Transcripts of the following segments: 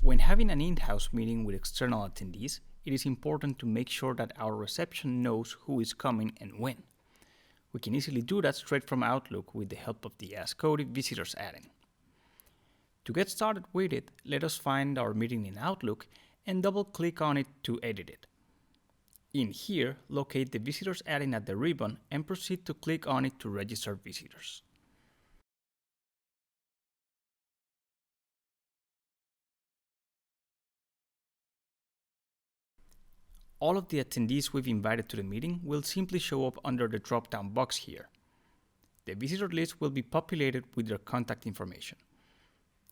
When having an in-house meeting with external attendees, it is important to make sure that our reception knows who is coming and when. We can easily do that straight from Outlook with the help of the AskCody Visitors add-in. To get started with it, let us find our meeting in Outlook and double-click on it to edit it. In here, locate the Visitors add-in at the ribbon and proceed to click on it to register visitors. All of the attendees we've invited to the meeting will simply show up under the drop-down box here. The visitor list will be populated with their contact information.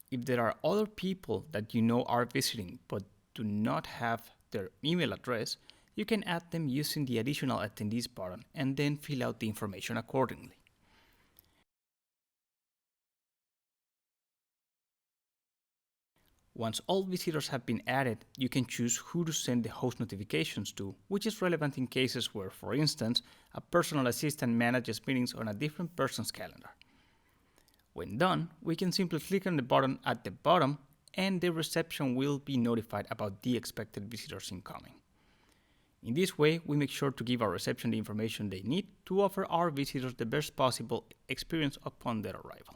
If there are other people that you know are visiting but do not have their email address, you can add them using the Additional Attendees button and then fill out the information accordingly. Once all visitors have been added, you can choose who to send the host notifications to, which is relevant in cases where, for instance, a personal assistant manages meetings on a different person's calendar. When done, we can simply click on the button at the bottom and the reception will be notified about the expected visitors incoming. In this way, we make sure to give our reception the information they need to offer our visitors the best possible experience upon their arrival.